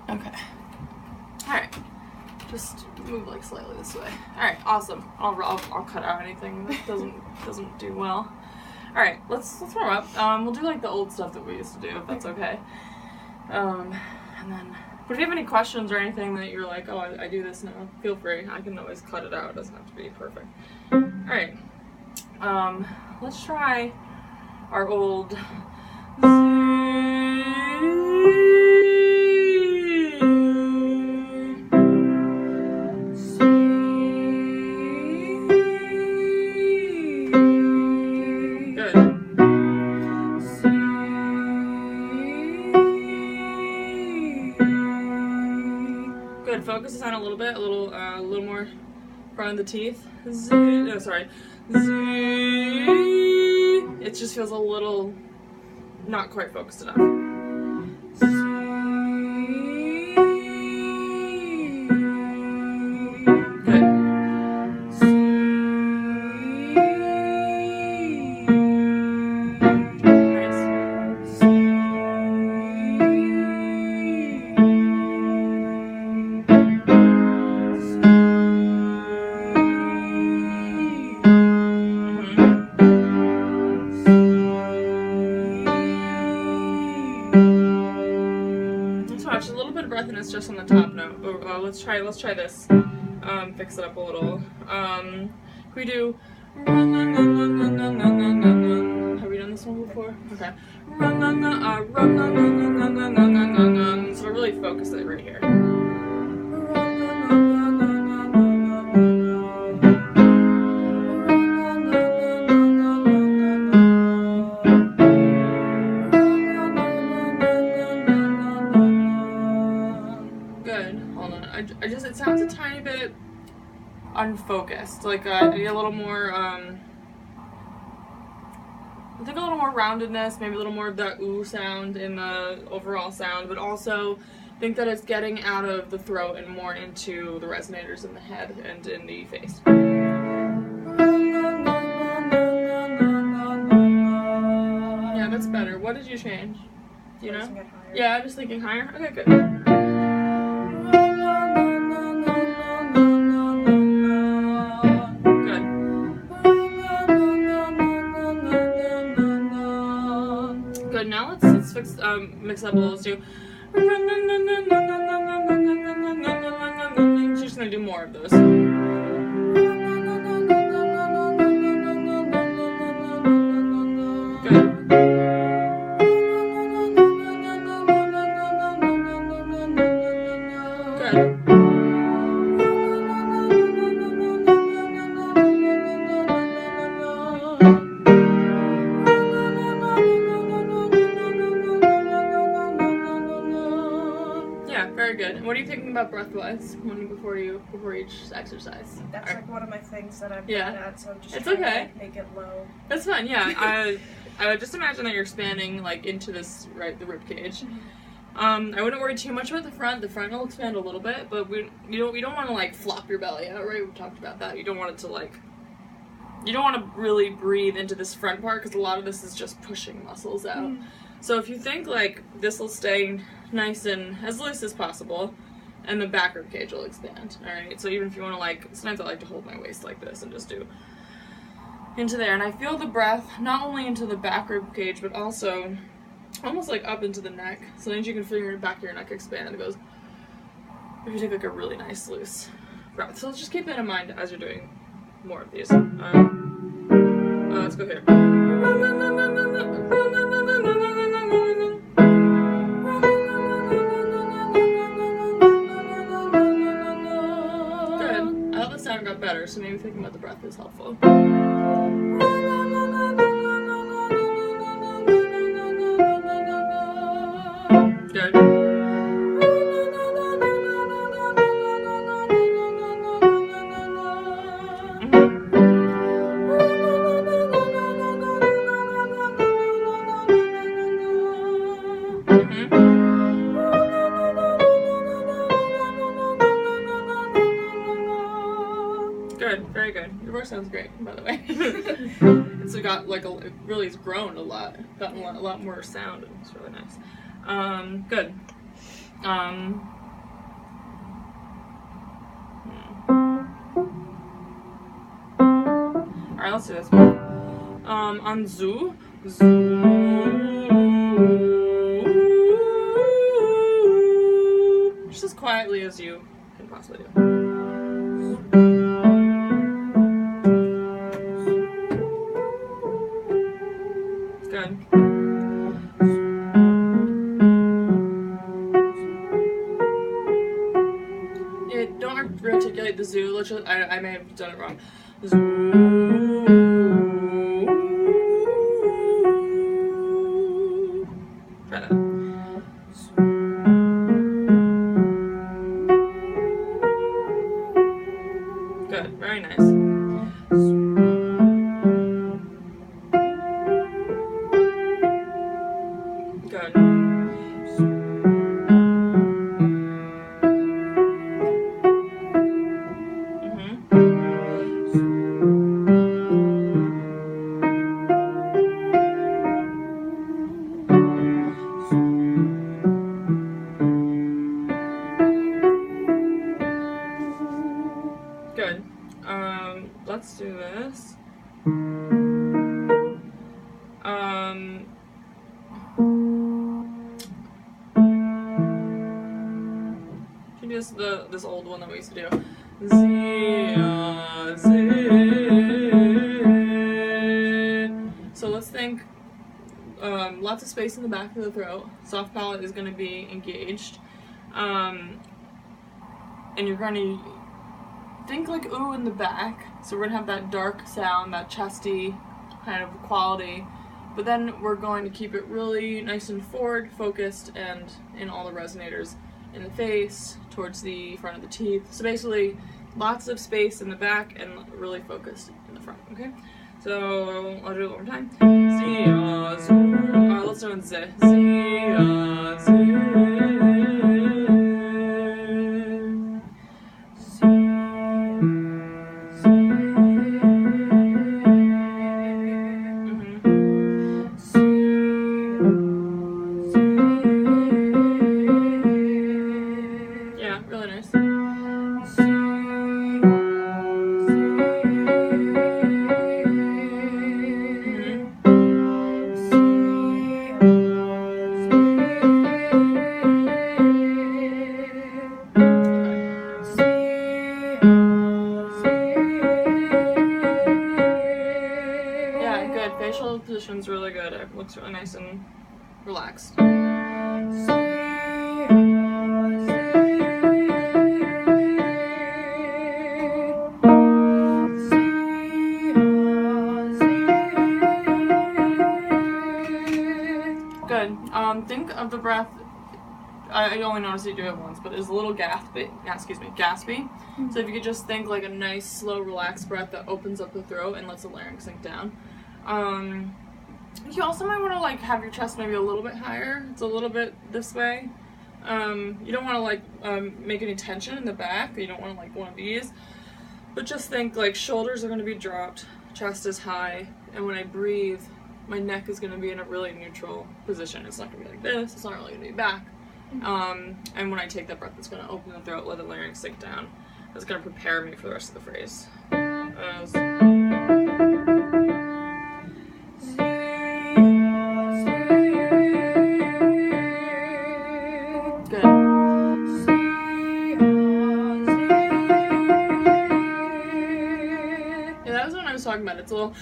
Okay. Alright. Just move like slightly this way. Alright, awesome. I'll cut out anything that doesn't do well. Alright, let's warm up. We'll do like the old stuff that we used to do, if that's okay. And then, but if you have any questions or anything that you're like, oh, I do this now, feel free. I can always cut it out. It doesn't have to be perfect. Alright. Let's try our old Focus this on a little bit, a little more front of the teeth. No, sorry. It just feels a little not quite focused enough. Breathiness just on the top note, but let's try this. Fix it up a little. Can we do? Have we done this one before? Okay. So we're really focused it right here. It sounds a tiny bit unfocused. Like I need a little more, I think a little more roundedness, maybe a little more of that ooh sound in the overall sound, but also think that it's getting out of the throat and more into the resonators in the head and in the face. Yeah, that's better. What did you change? Do you know? Yeah, I'm just thinking higher. Okay, good. Good, now let's fix, mix up a little. Let's do. She's just gonna do more of those. Good. Very good. What are you thinking about breath-wise before each exercise? That's like one of my things that I'm bad at, so I'm just trying to make it low. That's fine. Yeah, I would just imagine that you're expanding like into this the rib cage. I wouldn't worry too much about the front. The front will expand a little bit, but you don't want to like flop your belly out, right? We've talked about that. You don't want it to you don't want to really breathe into this front part because a lot of this is just pushing muscles out. So if you think like this will stay nice and as loose as possible, and the back rib cage will expand. All right. So even if you want to sometimes I like to hold my waist like this and just do into there, and I feel the breath not only into the back rib cage but also almost like up into the neck. Sometimes you can feel your back of your neck expand. It goes. If you take like a really nice loose breath. So let's just keep that in mind as you're doing more of these. Let's go here. Sound got better, so maybe thinking about the breath is helpful. Good. Good, very good. Your voice sounds great, by the way. It's got it really has grown a lot, gotten a lot more sound, and it's really nice. Good. Alright, let's do this. On Zoo. Just as quietly as you can possibly do. Good. Yeah, don't articulate the zoo. Let's just, I may have done it wrong. Try that. Good. Very nice. Good. Good. Let's do this. Can you do this old one that we used to do? So let's think. Lots of space in the back of the throat. Soft palate is going to be engaged, and you're going to think like ooh in the back. So we're gonna have that dark sound, that chesty kind of quality, but then we're going to keep it really nice and forward focused and in all the resonators in the face, towards the front of the teeth. So basically lots of space in the back and really focused in the front, okay? So I'll do it one more time. Let's do it in Z. Yeah, really nice. Yeah, good. Facial position's really good. It looks really nice and relaxed. Good. Think of the breath. I only noticed you do it once, but it's a little gaspy. So if you could just think like a nice, slow, relaxed breath that opens up the throat and lets the larynx sink down. You also might want to like have your chest maybe a little bit higher. It's a little bit this way. You don't want to like make any tension in the back. You don't want to like one of these. But just think like shoulders are going to be dropped, chest is high, and when I breathe, my neck is going to be in a really neutral position. It's not going to be like this. It's not really going to be back. And when I take that breath, it's going to open the throat, let the larynx sink down. That's going to prepare me for the rest of the phrase. Good. Yeah, that was what I was talking about. It's a little,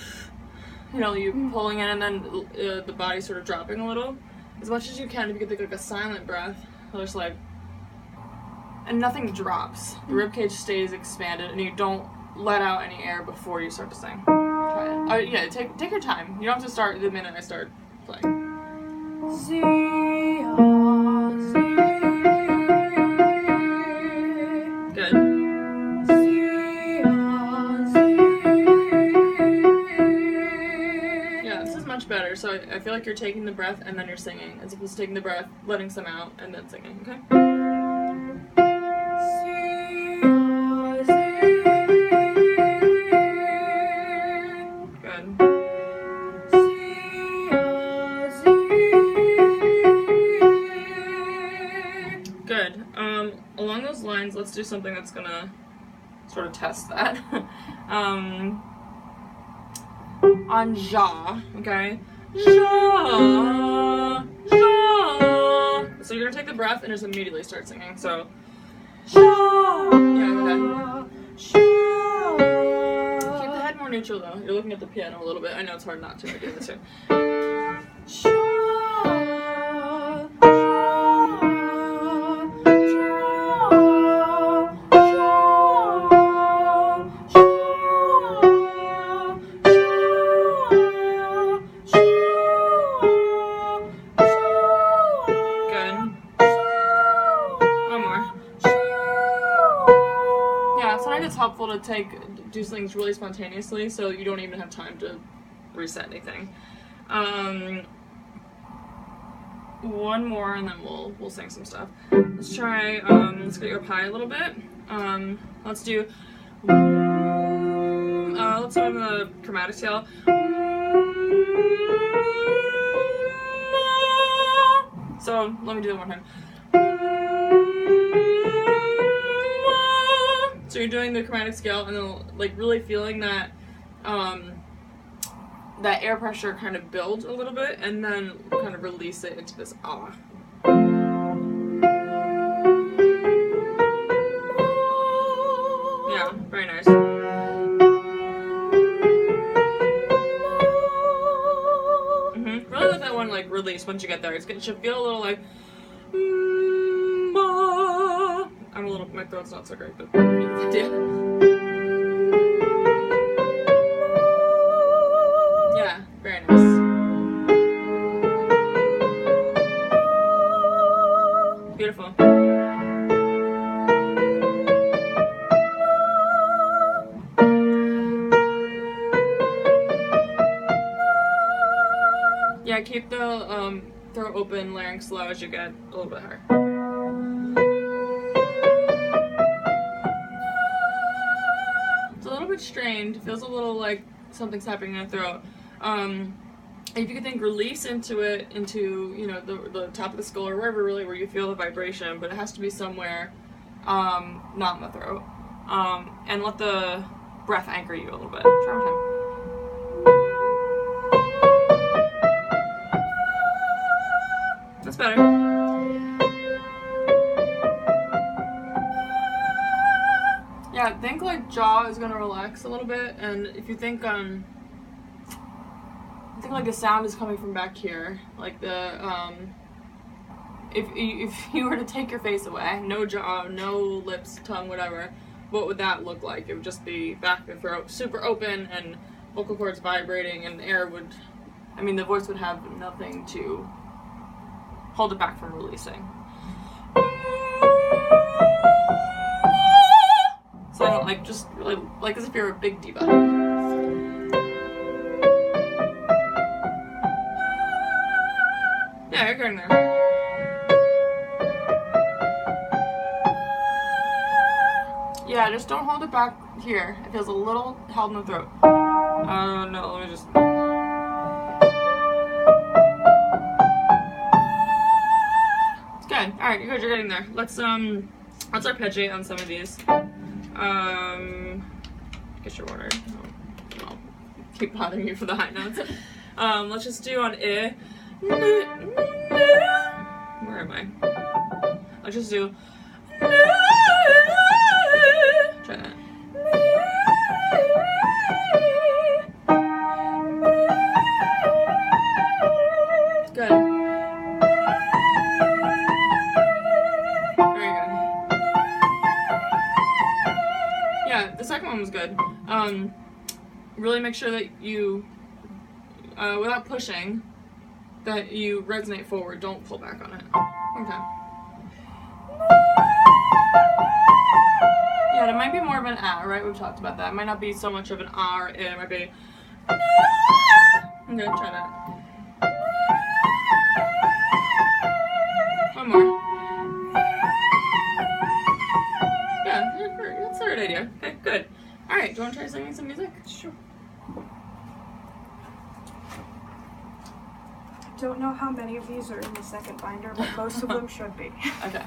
you know, you pulling in and then the body sort of dropping a little. As much as you can, if you could think like a silent breath, just like, and nothing drops. The ribcage stays expanded, and you don't let out any air before you start to sing. Try it. Yeah, take your time. You don't have to start the minute I start playing. Good. Yeah, this is much better. So I feel like you're taking the breath and then you're singing, as opposed to taking the breath, letting some out, and then singing, okay? Good. Good. Along those lines, let's do something that's gonna sort of test that. on ja, okay? Ja, ja. So you're gonna take the breath and just immediately start singing. So, ja. Yeah, go ahead. Keep the head more neutral though. You're looking at the piano a little bit. I know it's hard not to. I do this too. It's helpful to do things really spontaneously, so you don't even have time to reset anything. One more, and then we'll sing some stuff. Let's try. Let's get you up high a little bit. Let's do. Let's go on the chromatic scale. So let me do that one time. So you're doing the chromatic scale and then like really feeling that that air pressure kind of build a little bit and then kind of release it into this ah. Yeah, very nice. Really let that one like release once you get there. It should feel a little like my throat's not so great, but yeah. Yeah, very nice. Beautiful. Yeah, keep the throat open, larynx slow as you get a little bit higher. Strained, feels a little like something's happening in the throat. If you can think release into it, into the top of the skull or wherever really where you feel the vibration, but it has to be somewhere not in the throat. And let the breath anchor you a little bit. Try one time. That's better. Yeah, think like jaw is gonna relax a little bit, and if you think like the sound is coming from back here, like the if you were to take your face away, no jaw, no lips, tongue, whatever, what would that look like? It would just be back of the throat, super open, and vocal cords vibrating, and air would, the voice would have nothing to hold it back from releasing. So like just really like as if you're a big diva. Yeah, you're getting there. Yeah, just don't hold it back here. It feels a little held in the throat. No, let me just. It's good. All right, you're good. You're getting there. Let's arpeggiate on some of these. Get your water. I'll keep bothering you for the high notes. Let's just do on I. Where am I? Let's just do. Try that. Good. Very good. Yeah, the second one was good. Really make sure that you, without pushing, that you resonate forward. Don't pull back on it. Okay. Yeah, it might be more of an ah, right? We've talked about that. It might not be so much of an ah or it might be. I'm gonna try that. One more. Yeah, that's the right idea. Okay, good. Alright, do you want to try singing some music? Sure. Don't know how many of these are in the second binder, but most of them should be. Okay.